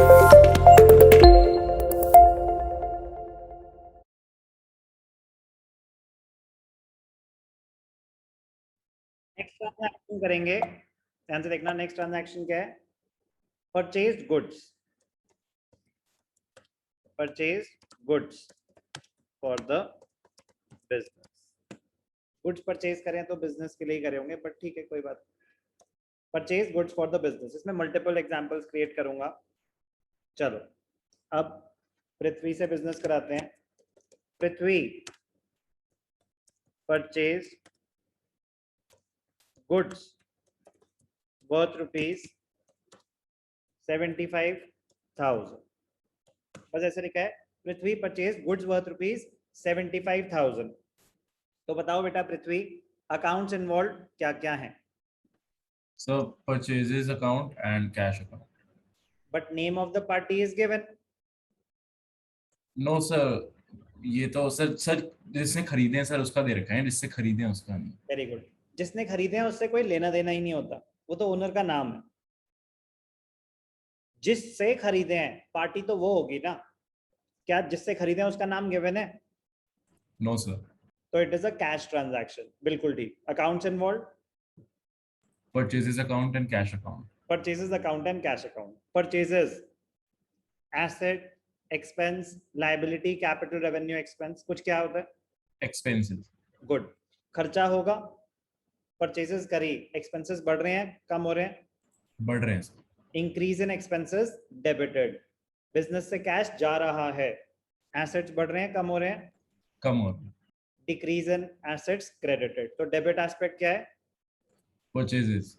Next transaction करेंगे, ध्यान से देखना। नेक्स्ट ट्रांजैक्शन क्या है? Purchase goods, purchase goods for the business. Goods purchase करें तो बिजनेस के लिए ही करे होंगे, बट ठीक है, कोई बात। Purchase goods for the business, इसमें मल्टीपल एग्जांपल्स क्रिएट करूंगा। चलो अब पृथ्वी से बिजनेस कराते हैं। पृथ्वी परचेज गुड्स वर्थ ₹75,000। बस ऐसे लिखा है, पृथ्वी परचेज गुड्स वर्थ ₹75,000। तो बताओ बेटा पृथ्वी, अकाउंट्स इन्वॉल्व क्या क्या है? So purchases account and cash account. But name of the party is given. No sir, ये तो सर जिसने खरीदे हैं सर उसका दे रखा है, जिससे खरीदे हैं उसका नहीं। Very good. जिसने खरीदे हैं उससे कोई लेना देना ही नहीं होता, वो तो ओनर का नाम है। जिससे खरीदे हैं पार्टी तो वो होगी ना, क्या जिससे खरीदे हैं उसका नाम गिवन है? No sir. तो it is a cash transaction, बिल्कुल ठीक। Accounts involve, Purchases account and cash account. Purchases account and cash account. Purchases asset, expense, liability, capital, revenue, expense, कुछ क्या होता है? Expenses. गुड। खर्चा होगा, परचेजेस करी, एक्सपेंसेस बढ़ रहे हैं कम हो रहे हैं? बढ़ रहे हैं sir. Increase in expenses debited, business से कैश जा रहा है। एसेट्स बढ़ रहे हैं कम हो रहे हैं? कम हो रहे हैं। Decrease in assets credited. तो डेबिट एस्पेक्ट क्या है? Purchases.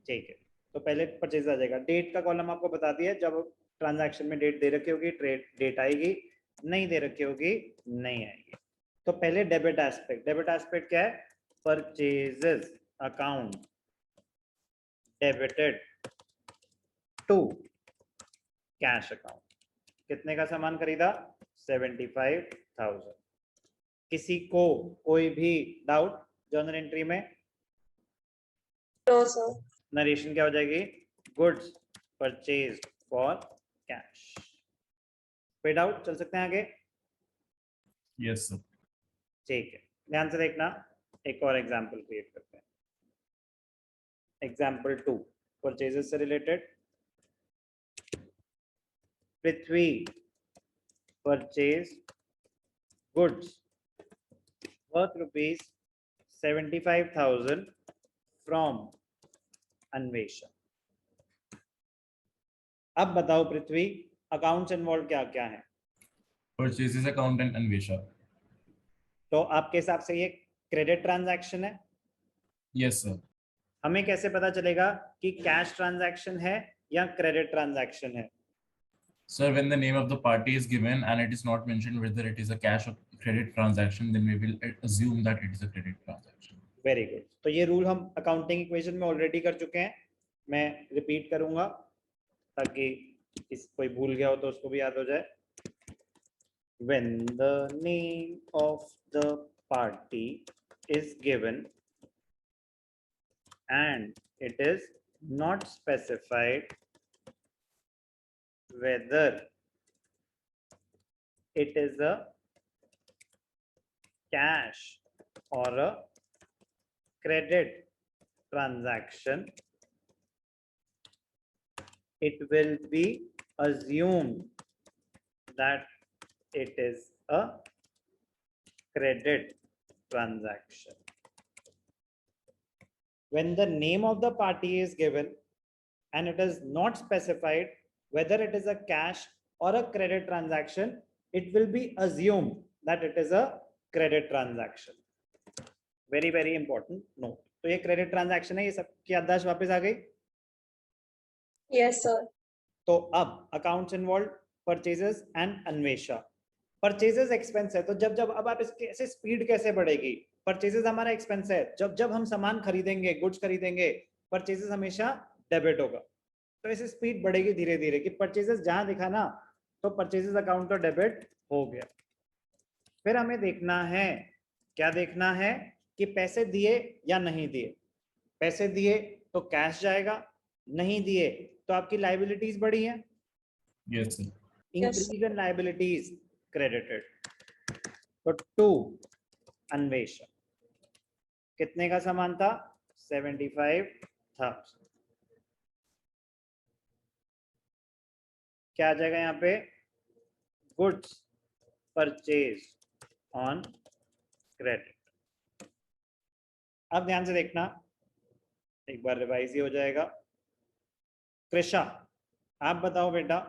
ठीक है, तो पहले परचेज आ जाएगा। डेट का कॉलम आपको बता दिया, जब ट्रांजैक्शन में डेट दे रखी होगी ट्रेड डेट आएगी, नहीं दे रखी होगी नहीं आएगी। तो पहले डेबिट एस्पेक्ट, डेबिट एस्पेक्ट क्या है? Purchases account debited to cash account. कितने का सामान खरीदा? 75,000। किसी को कोई भी डाउट जर्नल एंट्री में? No, sir. नरेशन क्या हो जाएगी? Goods purchase for cash. कोई डाउट? चल सकते हैं आगे? Yes sir. ठीक है, ध्यान से देखना। एक और एग्जांपल क्रिएट करते हैं। एग्जांपल 2 परचेजेस से related. Prithvi purchase goods worth ₹75,000 from Anvesha. अब बताओ पृथ्वी, अकाउंट्स इन्वॉल्व क्या क्या है? Purchases account and Anvesha. तो आपके हिसाब से ये क्रेडिट ट्रांजैक्शन है? Yes sir. हमें कैसे पता चलेगा कि कैश ट्रांजैक्शन है या क्रेडिट ट्रांजैक्शन है? Sir, when the name of the party is given and it is not mentioned whether it is a cash or credit transaction, then we will assume that it is a credit transaction. Very good. तो ये rule हम accounting equation में already कर चुके हैं, मैं repeat करूंगा ताकि कोई भूल गया हो तो उसको भी याद हो जाए। When the name of the party is given and it is not specified whether it is a cash or a credit transaction, it will be assumed that it is a credit transaction. When the name of the party is given and it is not specified whether it is a cash or a credit transaction, it will be assumed that it is a credit transaction. Very very important note. तो ये credit transaction है, ये सबकी याददाश्त वापस आ गई? Yes, sir. तो अब accounts involve, purchases and Anvesha. Purchases expense है, तो जब जब अब आप इसके ऐसे स्पीड कैसे बढ़ेगी? परचेजेस हमारा एक्सपेंस है, जब जब हम सामान खरीदेंगे, गुड्स खरीदेंगे, परचेजेस हमेशा डेबिट होगा। तो ऐसे स्पीड बढ़ेगी धीरे धीरे कि परचेजेस जहां दिखा ना तो परचेजेस अकाउंट तो डेबिट हो गया। फिर हमें देखना है, क्या देखना है कि पैसे दिए या नहीं दिए। पैसे दिए तो कैश जाएगा, नहीं दिए तो आपकी लायबिलिटीज बढ़ी हैं। Yes, sir. Increase Yes. in liabilities credited. तो 2 अन्वेषा कितने का सामान था? 75,000. क्या आ जाएगा यहाँ पे? Goods purchase on credit. अब ध्यान से देखना, एक बार रिवाइज ही हो जाएगा. कृषा, आप बताओ बेटा,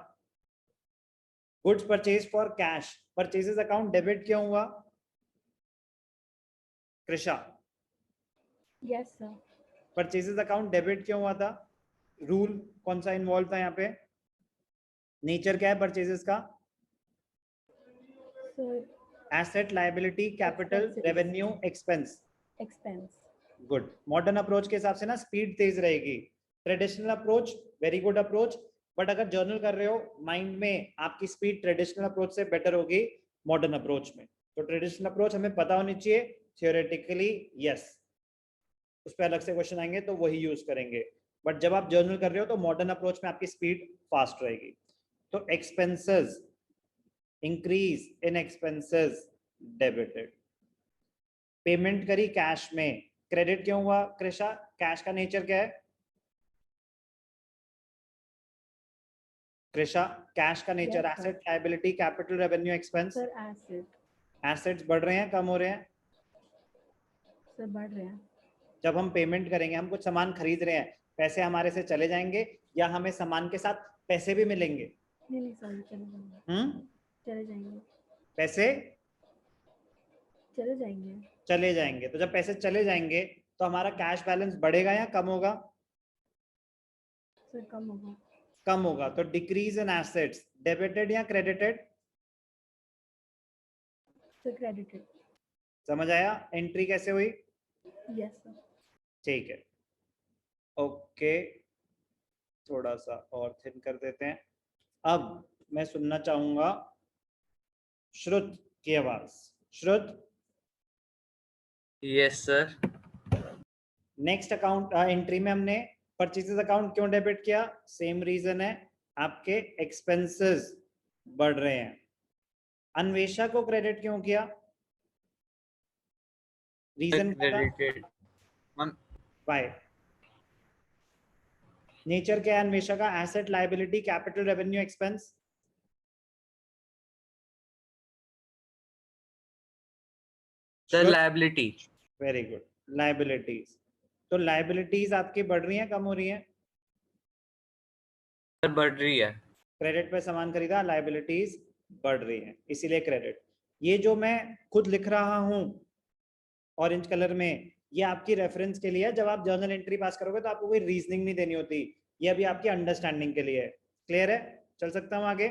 goods purchase for cash, purchases account debit क्यों हुआ? Krisha, Yes, sir. Purchases account debit क्यों हुआ था? रूल कौन सा इन्वॉल्व था यहाँ पे? नेचर क्या है परचेजेस का? Sir, asset, liability, capital, Expenses. Revenue, expense. expense. Good. Modern approach के हिसाब से ना स्पीड तेज रहेगी. Traditional approach very good approach, but अगर जर्नल कर रहे हो माइंड में आपकी स्पीड ट्रेडिशनल अप्रोच से बेटर होगी मॉडर्न अप्रोच में. तो ट्रेडिशनल अप्रोच हमें पता होनी चाहिए, थियोरेटिकली यस, उस पर अलग से क्वेश्चन आएंगे तो वही यूज करेंगे. बट जब आप जर्नल कर रहे हो तो मॉडर्न अप्रोच में आपकी स्पीड फास्ट रहेगी. तो expenses, increase in expenses debited. Payment करी कैश में, क्रेडिट क्यों हुआ? कृषा, कैश का नेचर क्या है? कृषा, कैश का nature Yes, sir. Asset, liability, capital, revenue, expense. Sir, asset. Assets बढ़ रहे हैं कम हो रहे हैं? Sir, बढ़ रहे हैं. जब हम पेमेंट करेंगे, हम कुछ सामान खरीद रहे हैं, पैसे हमारे से चले जाएंगे या हमें सामान के साथ पैसे भी मिलेंगे? नहीं सॉरी, चले जाएंगे. चले जाएंगे. पैसे चले जाएंगे. चले जाएंगे. तो जब पैसे चले जाएंगे तो हमारा कैश बैलेंस बढ़ेगा या कम होगा? Sir, कम होगा. कम होगा. तो डिक्रीज इन एसेट्स डेबिटेड या क्रेडिटेड? Sir, credited. समझ आया एंट्री कैसे हुई? Yes, sir. ठीक है, ओके. थोड़ा सा और थिन कर देते हैं. अब मैं सुनना चाहूंगा श्रुत की आवाज. श्रुत, yes sir. Next account entry में हमने परचेजेस अकाउंट क्यों डेबिट किया? सेम रीजन है, आपके एक्सपेंसेस बढ़ रहे हैं. अन्वेषा को क्रेडिट क्यों किया? Reason credited. बाय नेचर क्या है अन्वेषा का? Asset, liability, capital, revenue, expense. Sir liability. Very good, liabilities. तो लायबिलिटीज आपकी बढ़ रही हैं कम हो रही हैं? सर बढ़ रही है. क्रेडिट पे सामान खरीदा, लायबिलिटीज बढ़ रही हैं, इसीलिए क्रेडिट. ये जो मैं खुद लिख रहा हूं ऑरेंज कलर में, ये आपकी रेफरेंस के लिए है. जब आप जर्नल एंट्री पास करोगे तो आपको कोई रीजनिंग नहीं देनी होती, ये अभी आपकी अंडरस्टैंडिंग के लिए है. क्लियर है? चल सकता हूं आगे?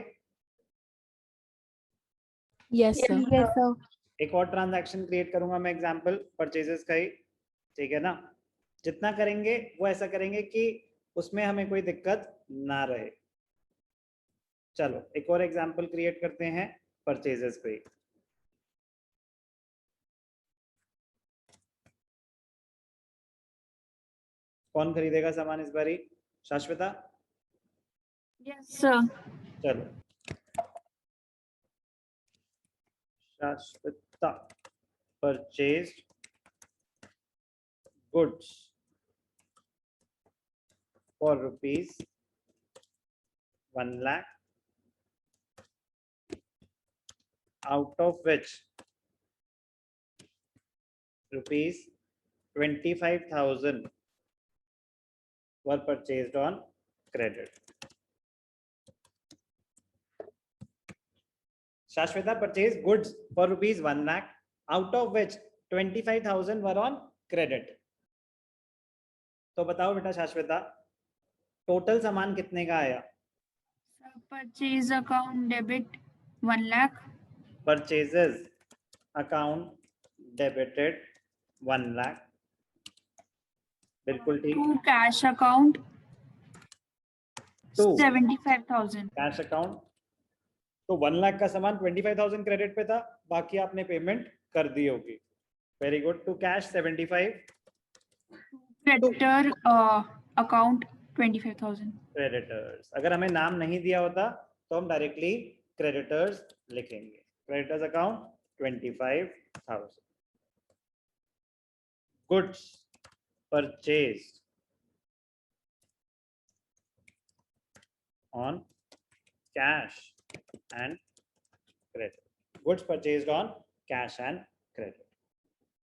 Yes, sir. Yes, sir. एक और ट्रांजैक्शन क्रिएट करूंगा मैं, एग्जांपल परचेजेस का ही, ठीक है ना? जितना करेंगे वो ऐसा करेंगे कि उसमें हमें कोई दिक्कत ना रहे. चलो एक और एग्जांपल क्रिएट करते हैं परचेजेस पे. कौन खरीदेगा सामान इस बारी? शाश्वता? Yes, sir. चलो Shashwata, purchase goods for rupees 1 lakh, out of which rupees 25,000 were purchased on credit. Shashwata purchased goods for rupees 1 lakh, out of which 25,000 were on credit. तो बताओ बेटा शाश्वता, टोटल सामान कितने का आया? Purchase account debit 1 lakh. Purchases account debited 1 lakh. बिल्कुल ठीक. To cash account Two. 75,000. Cash account. तो 1 लाख का सामान 25,000 क्रेडिट पे था, बाकी आपने पेमेंट कर दी होगी. Very good. To cash 75, Creditor account 25,000. Creditors. अगर हमें नाम नहीं दिया होता तो हम डायरेक्टली क्रेडिटर्स लिखेंगे. Creditors account 25,000. Goods purchased on cash and credit. Goods purchased on cash and credit.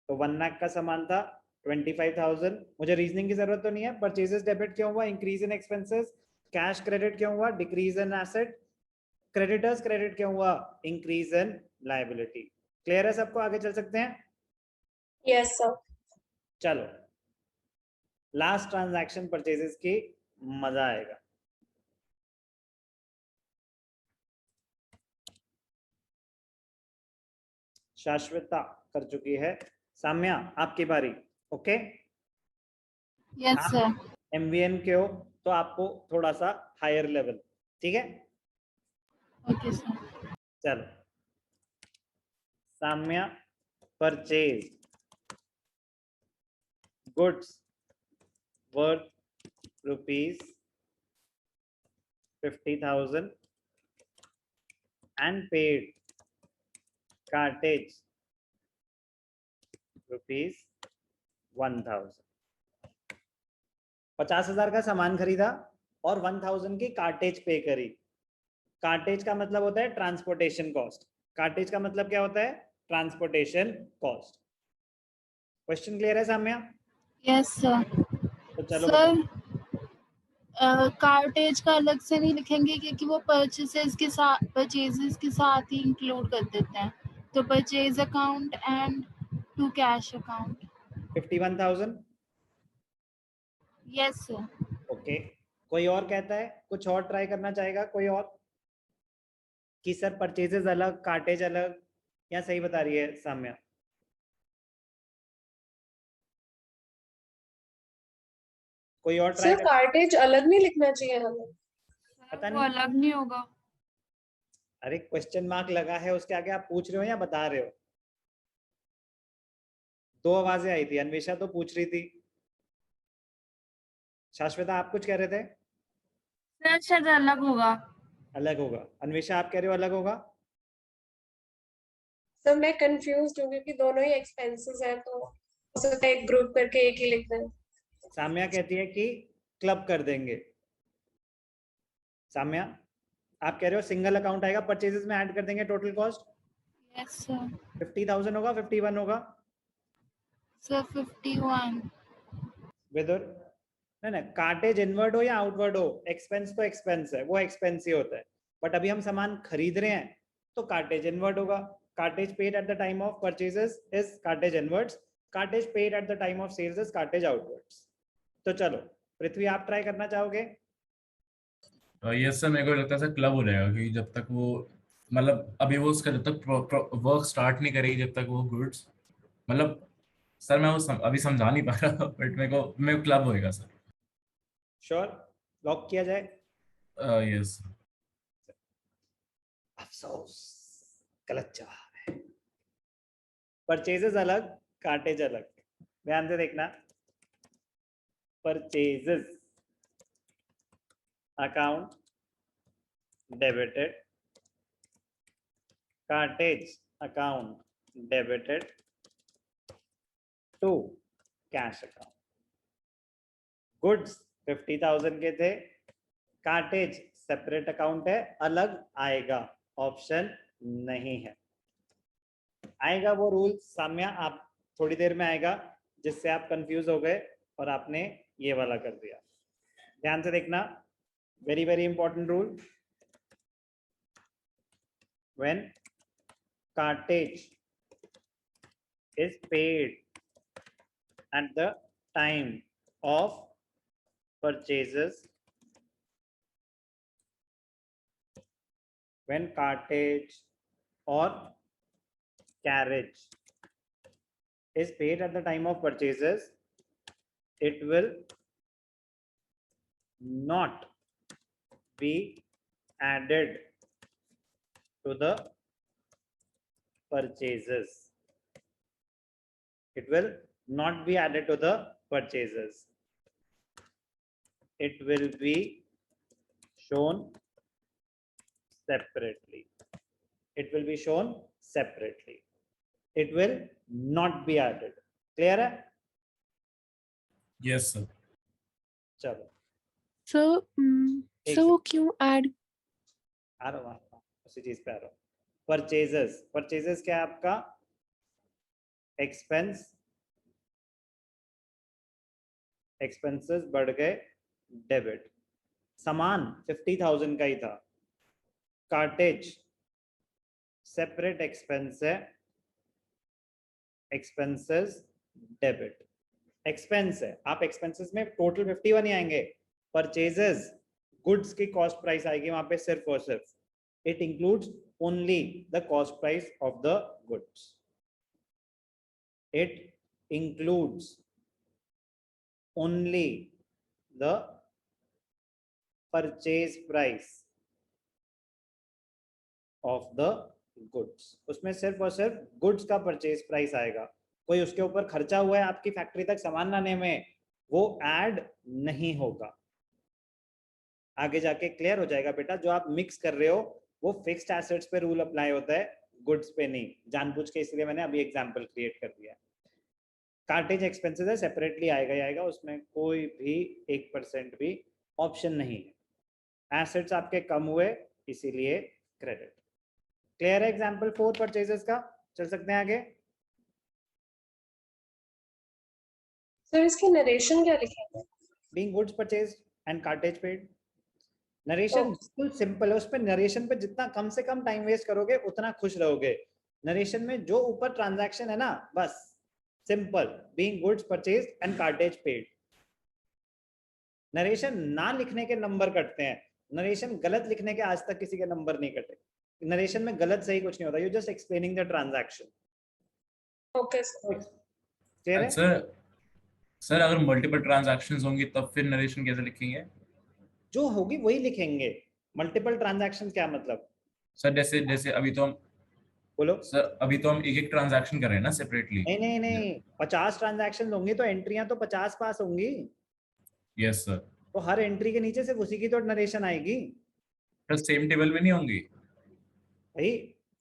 तो 1 लाख का सामान था 25,000. मुझे रीजनिंग की जरूरत तो नहीं है. परचेजेस डेबिट क्यों हुआ? Increase in expenses. Cash credit क्यों हुआ? Decrease in asset. Creditors credit क्यों हुआ? Increase in liability. क्लियर है सबको? आगे चल सकते हैं. Yes sir. चलो लास्ट ट्रांजैक्शन परचेजेस की मजा आएगा. शाश्वता कर चुकी है. साम्या आपकी बारी. ओके. Yes, sir. एमवीएन के हो तो आपको थोड़ा सा हायर लेवल. ठीक है. Okay, sir. चलो Samya purchase goods worth rupees 50,000 and paid cartage rupees 1,000. 50,000 का सामान खरीदा और 1,000 की कार्टेज पे करी. कार्टेज का मतलब होता है ट्रांसपोर्टेशन कॉस्ट. कार्टेज का मतलब क्या होता है? Transportation cost. क्वेश्चन क्लियर है साम्या? Yes, sir. तो चलो Sir, कार्टेज का अलग से नहीं लिखेंगे क्योंकि वो परचेसेस के साथ ही इंक्लूड कर देते हैं. तो purchase account and to cash account. 51,000. Yes, sir. Okay. कोई और कहता है? कुछ और ट्राई करना चाहेगा कोई और? कि सर परचेजेस अलग कार्टेज अलग, या सही बता रही है साम्या? कोई और ट्राई सर कार्टेज अलग नहीं लिखना चाहिए हमें. पता वो नहीं. अलग नहीं होगा. अरे क्वेश्चन मार्क लगा है उसके आगे. आप पूछ रहे हो या बता रहे हो? दो आवाजें आई थी. अन्वेषा तो पूछ रही थी. शाश्वता आप कुछ कह रहे थे? सर शायद अलग होगा. अलग होगा. अन्वेषा आप कह रहे हो अलग होगा? सर मैं कंफ्यूज हूँ क्योंकि दोनों ही एक्सपेंसेस हैं तो हो सकता है एक ग्रुप करके एक ही लिख दें. साम्या कहती है कि क्लब कर देंगे. साम्या आप कह रहे हो सिंगल अकाउंट आएगा, परचेजेस में ऐड कर देंगे टोटल कॉस्ट. Yes, sir. 50,000 होगा 51 होगा? Sir, 51. विदुर नहीं नहीं, कार्टेज इनवर्ड हो या आउटवर्ड हो, एक्सपेंस तो एक्सपेंस है, वो एक्सपेंस ही होता है. बट अभी हम सामान खरीद रहे हैं तो कार्टेज इनवर्ड होगा. Cartage paid at the time of purchases is cartage inwards. Cartage paid at the time of sales is cartage outwards. तो चलो पृथ्वी आप ट्राई करना चाहोगे? यस सर, मेरे को लगता है सर क्लब हो जाएगा क्योंकि जब तक वो मतलब अभी वो उसका जब तक वर्क स्टार्ट नहीं करेगी जब तक वो गुड्स मतलब सर मैं वो अभी समझा नहीं पा रहा बट मेरे को क्लब होएगा सर. श्योर? लॉक किया जाए? यस. अफसोस, गलत जवाब है. परचेजेस अलग, कार्टेज अलग. ध्यान से देखना. Purchases account debited, cartage account debited to cash account. Goods 50,000 के थे, कार्टेज सेपरेट अकाउंट है, अलग आएगा, ऑप्शन नहीं है. आएगा वो रूल साम्या आप थोड़ी देर में आएगा जिससे आप कंफ्यूज हो गए और आपने ये वाला कर दिया. ध्यान से देखना. Very very important rule. When cartage is paid at the time of purchases, when cartage or carriage is paid at the time of purchases, it will not be added to the purchases. It will not be added to the purchases. It will be shown separately. It will be shown separately. It will not be added. Clear है? Yes sir. चलो So, एक so वो क्यों add? आ रहा हूँ उसी चीज पे आ रहा हूँ. परचेजेस, परचेजेस क्या है आपका? एक्सपेंस, एक्सपेंसेस बढ़ गए, डेबिट. सामान 50,000 का ही था. कार्टेज सेपरेट एक्सपेंस है, एक्सपेंसेस डेबिट. एक्सपेंस है, आप एक्सपेंसेस में टोटल 51 ही आएंगे. परचेजेस गुड्स की कॉस्ट प्राइस आएगी वहां पे सिर्फ और सिर्फ. It includes only the cost price of the goods. It includes only the purchase price of the goods. उसमें सिर्फ और सिर्फ गुड्स का परचेज प्राइस आएगा. कोई उसके ऊपर खर्चा हुआ है आपकी फैक्ट्री तक सामान लाने में, वो ऐड नहीं होगा. आगे जाके क्लियर हो जाएगा बेटा. जो आप मिक्स कर रहे हो वो फिक्स्ड एसेट्स पे रूल अप्लाई होता है, गुड्स पे नहीं. जानबूझ के इसलिए मैंने अभी एग्जांपल क्रिएट कर दिया. कार्टेज एक्सपेंसेस है, सेपरेटली आएगा ही आएगा, उसमें कोई भी 1% भी ऑप्शन नहीं है. एसेट्स आपके कम हुए इसीलिए क्रेडिट. क्लियर है एग्जांपल 4 परचेजेस का? चल सकते हैं आगे. सर इसकी नरेशन क्या लिखेंगे? Being goods purchased and cartridge paid. Narration बिल्कुल सिंपल है. उस पर नरेशन पे जितना कम से कम टाइम वेस्ट करोगे उतना खुश रहोगे. नरेशन में जो ऊपर ट्रांजैक्शन है ना, बस simple, being goods purchased and cartridge paid. Narration ना लिखने के नंबर कटते हैं. नरेशन गलत लिखने के आज तक किसी के नंबर नहीं कटे. नरेशन में गलत सही कुछ नहीं होता. You just explaining the transaction. Okay sir. Clear है? सर अगर मल्टीपल ट्रांजैक्शंस होंगी तब फिर नरेशन कैसे लिखेंगे? जो होगी वही लिखेंगे. मल्टीपल ट्रांजैक्शन क्या मतलब? सर जैसे जैसे अभी तो हम बोलो. सर अभी तो हम एक ट्रांजैक्शन कर रहे हैं ना सेपरेटली. नहीं नहीं नहीं, 50 ट्रांजैक्शन होंगी तो एंट्रियां तो 50 पास होंगी. Yes sir. तो हर एंट्री के नीचे सिर्फ उसी की तो नरेशन आएगी. सर सेम टेबल में नहीं होंगी? भाई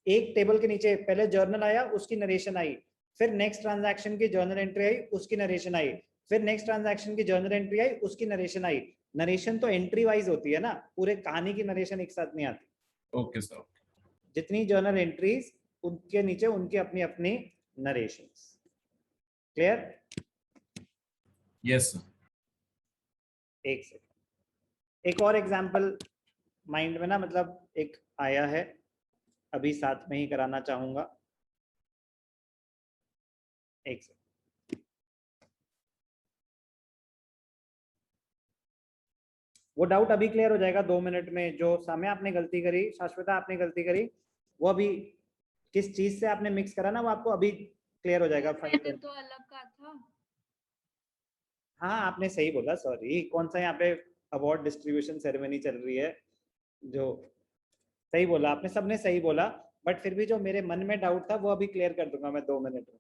एक टेबल के नीचे पहले जर्नल आया, उसकी नरेशन आई, फिर नेक्स्ट ट्रांजैक्शन की जर्नल एंट्री आई, उसकी नरेशन आई, फिर नेक्स्ट ट्रांजैक्शन की जर्नल एंट्री आई, उसकी नरेशन आई. नरेशन तो एंट्री वाइज होती है ना, पूरे कहानी की नरेशन एक साथ नहीं आती. Okay sir. जितनी जर्नल एंट्रीज उनके नीचे उनकी अपनी अपनी नरेशंस. क्लियर? Yes sir. एक सेकंड, एक और एग्जांपल माइंड में ना, मतलब एक आया है, अभी साथ में ही कराना चाहूंगा. एक सेकंड. वो डाउट अभी क्लियर हो जाएगा 2 मिनट में. जो सामने आपने गलती करी, शाश्वता आपने गलती करी, वो अभी किस चीज से आपने मिक्स करा ना, वो आपको अभी क्लियर हो जाएगा. तो अलग का था. हाँ आपने सही बोला. सॉरी, कौन सा यहाँ पे अवार्ड डिस्ट्रीब्यूशन सेरेमनी चल रही है? जो सही बोला आपने, सबने सही बोला, बट फिर भी जो मेरे मन में डाउट था वो अभी क्लियर कर दूंगा मैं 2 मिनट में.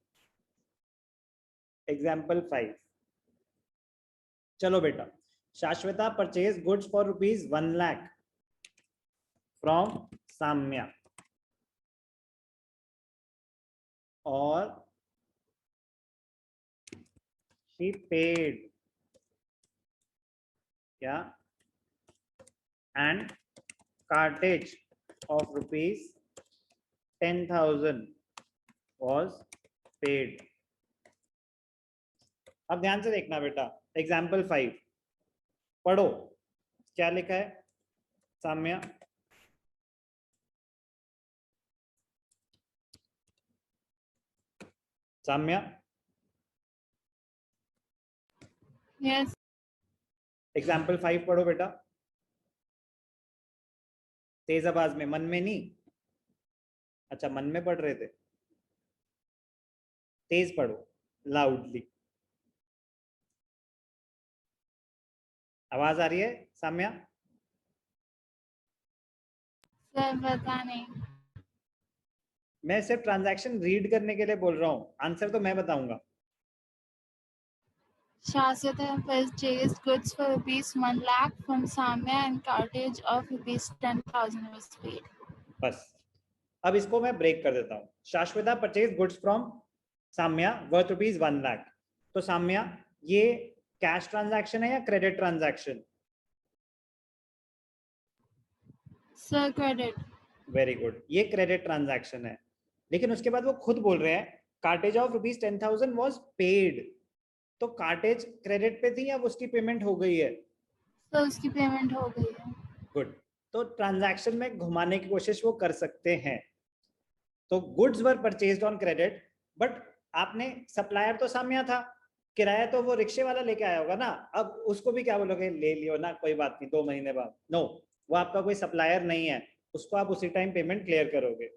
एग्जाम्पल 5. चलो बेटा. Shashwata purchase goods for ₹1 lakh from Samya, और she paid and cartage of ₹10,000 was paid. अब ध्यान से देखना बेटा. एग्जाम्पल 5 पढ़ो, क्या लिखा है साम्या? साम्या यस. एग्जाम्पल 5 पढ़ो बेटा. तेज आवाज में, मन में नहीं. अच्छा मन में पढ़ रहे थे, तेज पढ़ो, लाउडली. आवाज आ रही है साम्या? सर पता नहीं. मैं सिर्फ ट्रांजैक्शन रीड करने के लिए बोल रहा हूँ, आंसर तो मैं बताऊंगा. Shashwata purchased goods for rupees 1 lakh from Samya and cartage of rupees 10,000 was paid. बस अब इसको मैं ब्रेक कर देता हूँ. Shashwata purchase goods from Samya worth rupees 1 lakh. तो साम्या ये कैश ट्रांजैक्शन है या credit transaction? Sir, credit. Very good, ये क्रेडिट ट्रांजैक्शन है. लेकिन उसके बाद वो खुद बोल रहे हैं cartage of rupees 10,000 was paid. तो कार्टेज क्रेडिट पे थी या उसकी पेमेंट हो गई है? तो उसकी पेमेंट हो गई है. गुड. तो ट्रांजैक्शन में घुमाने की कोशिश वो कर सकते हैं. तो goods were purchased on credit, but आपने सप्लायर तो साम्या था, किराया तो वो रिक्शे वाला लेके आया होगा ना. अब उसको भी क्या बोलोगे, ले लियो ना कोई बात नहीं 2 महीने बाद? नो, वो आपका कोई सप्लायर नहीं है, उसको आप उसी टाइम पेमेंट क्लियर करोगे.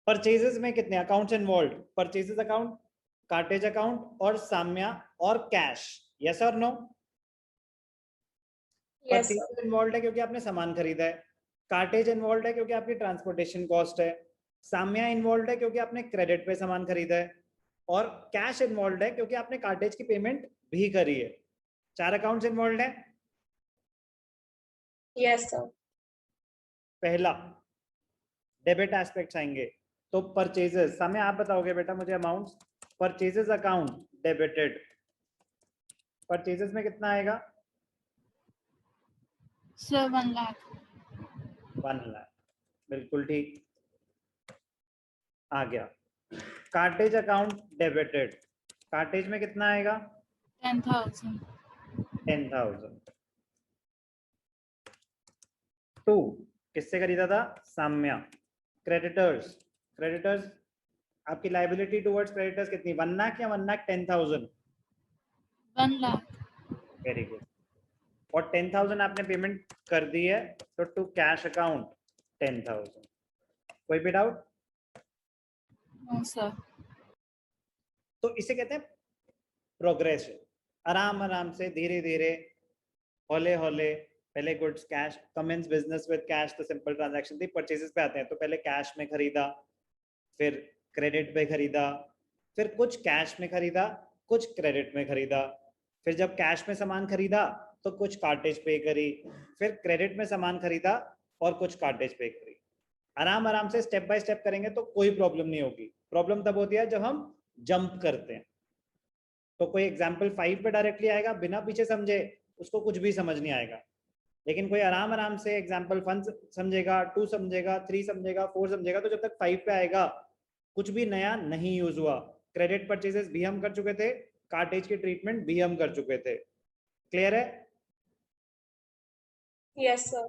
परचेजेस में कितने accounts involve? Purchases account, cartage account और साम्या और कैश. यस और no? Yes, sir. Purchases involve है क्योंकि आपने सामान खरीदा है. कार्टेज इन्वॉल्व है क्योंकि आपकी ट्रांसपोर्टेशन कॉस्ट है. साम्या इन्वॉल्व है क्योंकि आपने क्रेडिट पे सामान खरीदा है. और कैश इन्वॉल्व है क्योंकि आपने कार्टेज की पेमेंट भी करी है. 4 अकाउंट्स इन्वॉल्व है. Yes, sir. पहला डेबिट एस्पेक्ट्स आएंगे. तो परचेजेस, साम्या आप बताओगे बेटा मुझे amounts. Purchases account debited, purchases में कितना आएगा? Sir, 1 lakh. 1 लाख. बिल्कुल ठीक. आ गया. कार्टेज अकाउंट डेबिटेड, कार्टेज में कितना आएगा? 10,000. 10,000. 2 किससे खरीदा था? साम्या. क्रेडिटर्स, क्रेडिटर्स आपकी लाइबिलिटी टुवर्ड्स क्रेडिटर्स कितनी? 1 लाख या 1 लाख 10,000? 1 lakh. Very good. और 10,000 आपने पेमेंट कर दी है, तो टू कैश अकाउंट 10,000. कोई भी डाउट? No, sir. तो इसे कहते हैं प्रोग्रेशन. आराम आराम से धीरे धीरे हौले हौले. पहले goods cash, commence business with cash तो सिंपल ट्रांजैक्शन थी. परचेजेस पे आते हैं तो पहले कैश में खरीदा, फिर क्रेडिट पे खरीदा, फिर कुछ कैश में खरीदा, कुछ क्रेडिट में खरीदा. फिर जब कैश में सामान खरीदा तो कुछ कार्टेज पे करी, फिर क्रेडिट में सामान खरीदा और कुछ कार्टेज पे करी. आराम आराम से स्टेप बाय स्टेप करेंगे तो कोई प्रॉब्लम नहीं होगी. प्रॉब्लम तब होती है जब हम जंप करते हैं. तो कोई एग्जाम्पल 5 पे डायरेक्टली आएगा, बिना पीछे समझे उसको कुछ भी समझ नहीं आएगा. लेकिन कोई आराम आराम से एग्जाम्पल 1 समझेगा, 2 समझेगा, 3 समझेगा, 4 समझेगा, तो जब तक 5 पे आएगा कुछ भी नया नहीं यूज हुआ. क्रेडिट परचेजेस भी हम कर चुके थे, कार्टेज की ट्रीटमेंट भी हम कर चुके थे. क्लियर है? Yes, sir.